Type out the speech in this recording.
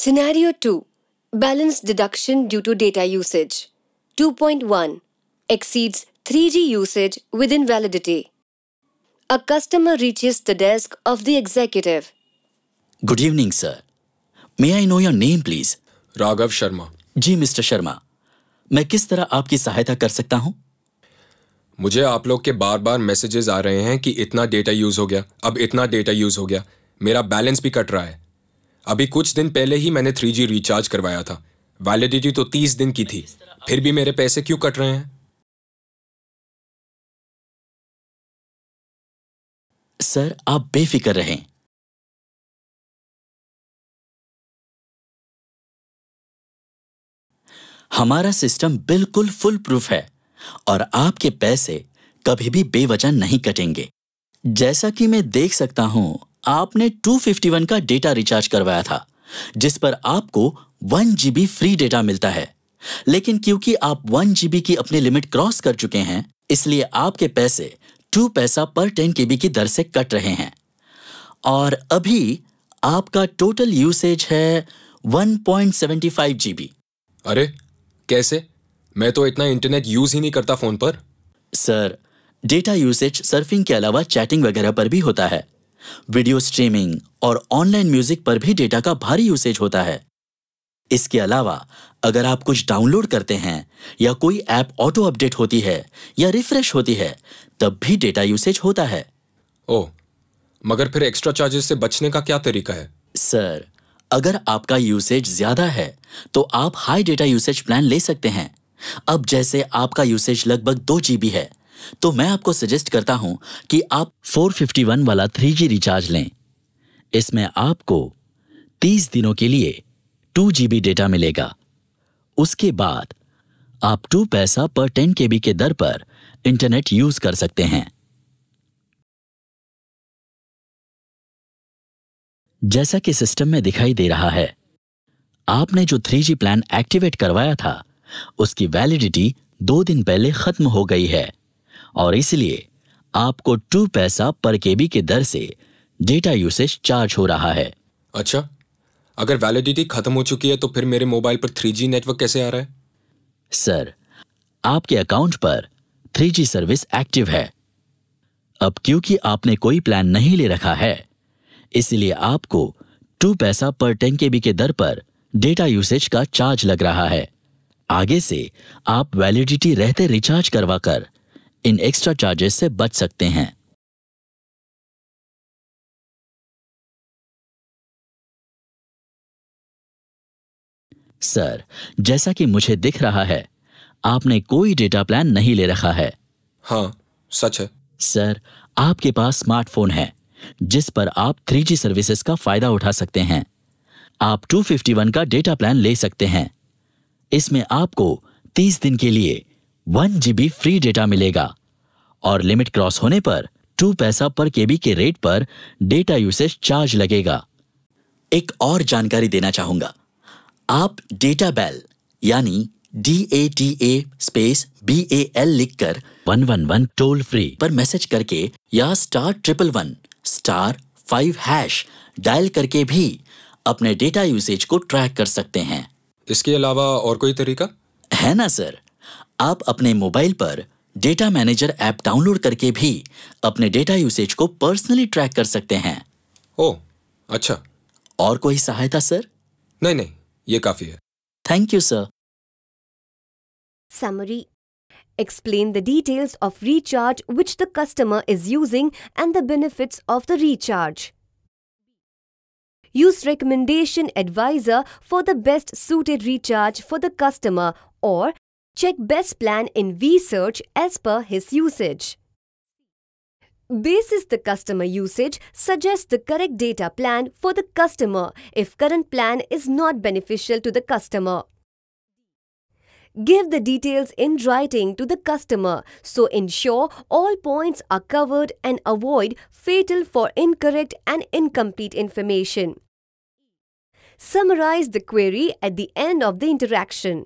Scenario 2. Balance deduction due to data usage. 2.1. Exceeds 3G usage within validity. A customer reaches the desk of the executive. Good evening, sir. May I know your name, please? Raghav Sharma. जी mister Sharma, मैं किस तरह आपकी सहायता कर सकता हूं? मुझे आप लोग के बार बार मैसेजेस आ रहे हैं कि इतना डेटा यूज हो गया, अब इतना डेटा यूज हो गया। मेरा बैलेंस भी कट रहा है। अभी कुछ दिन पहले ही मैंने 3G रिचार्ज करवाया था। वैलिडिटी तो 30 दिन की थी, फिर भी मेरे पैसे क्यों कट रहे हैं? सर, आप बेफिक्र रहें। हमारा सिस्टम बिल्कुल फुल प्रूफ है और आपके पैसे कभी भी बेवजह नहीं कटेंगे। जैसा कि मैं देख सकता हूं, आपने 251 का डेटा रिचार्ज करवाया था, जिस पर आपको 1 GB फ्री डेटा मिलता है। लेकिन क्योंकि आप 1 GB की अपनी लिमिट क्रॉस कर चुके हैं, इसलिए आपके पैसे 2 पैसा पर 10 KB की दर से कट रहे हैं और अभी आपका टोटल यूसेज है 1.75 GB। अरे कैसे? मैं तो इतना इंटरनेट यूज ही नहीं करता फोन पर। सर, डेटा यूसेज सर्फिंग के अलावा चैटिंग वगैरह पर भी होता है। वीडियो स्ट्रीमिंग और ऑनलाइन म्यूजिक पर भी डेटा का भारी यूसेज होता है। इसके अलावा अगर आप कुछ डाउनलोड करते हैं या कोई ऐप ऑटो अपडेट होती है या रिफ्रेश होती है, तब भी डेटा यूसेज होता है। ओह, मगर फिर एक्स्ट्रा चार्जेस से बचने का क्या तरीका है? सर, अगर आपका यूसेज ज्यादा है तो आप हाई डेटा यूसेज प्लान ले सकते हैं। अब जैसे आपका यूसेज लगभग 2 GB है, तो मैं आपको सजेस्ट करता हूं कि आप 451 वाला 3G रिचार्ज लें। इसमें आपको 30 दिनों के लिए 2 GB डेटा मिलेगा। उसके बाद आप 2 पैसा पर 10 KB के दर पर इंटरनेट यूज कर सकते हैं। जैसा कि सिस्टम में दिखाई दे रहा है, आपने जो 3G प्लान एक्टिवेट करवाया था, उसकी वैलिडिटी 2 दिन पहले खत्म हो गई है और इसलिए आपको 2 पैसा पर KB की दर से डेटा यूसेज चार्ज हो रहा है। अच्छा, अगर वैलिडिटी खत्म हो चुकी है तो फिर मेरे मोबाइल पर 3G नेटवर्क कैसे आ रहा है? सर, आपके अकाउंट पर 3G सर्विस एक्टिव है। अब क्योंकि आपने कोई प्लान नहीं ले रखा है, इसलिए आपको 2 पैसा पर 10 KB के दर पर डेटा यूसेज का चार्ज लग रहा है। आगे से आप वैलिडिटी रहते रिचार्ज करवाकर इन एक्स्ट्रा चार्जेस से बच सकते हैं। सर, जैसा कि मुझे दिख रहा है, आपने कोई डेटा प्लान नहीं ले रखा है। हाँ, सच है। सर, आपके पास स्मार्टफोन है जिस पर आप 3G सर्विसेज का फायदा उठा सकते हैं। आप 251 का डेटा प्लान ले सकते हैं। इसमें आपको 30 दिन के लिए 1 GB फ्री डेटा मिलेगा और लिमिट क्रॉस होने पर 2 पैसा पर KB के रेट पर डेटा यूसेज चार्ज लगेगा। एक और जानकारी देना चाहूंगा, आप डेटा बेल यानी DATA स्पेस BAL लिखकर 111 टोल फ्री पर मैसेज करके या *111*5# डायल करके भी अपने डेटा यूसेज को ट्रैक कर सकते हैं। इसके अलावा और कोई तरीका है ना सर? आप अपने मोबाइल पर डेटा मैनेजर ऐप डाउनलोड करके भी अपने डेटा यूसेज को पर्सनली ट्रैक कर सकते हैं। ओह, अच्छा। और कोई सहायता सर? नहीं, ये काफी है। Thank you sir. Summary. Explain the details of recharge which the customer is using and the benefits of the recharge. Use recommendation advisor for the best suited recharge for the customer or check best plan in vSearch as per his usage. Basis the customer usage, suggest the correct data plan for the customer if current plan is not beneficial to the customer. Give the details in writing to the customer, so ensure all points are covered and avoid fatal for incorrect and incomplete information. Summarize the query at the end of the interaction.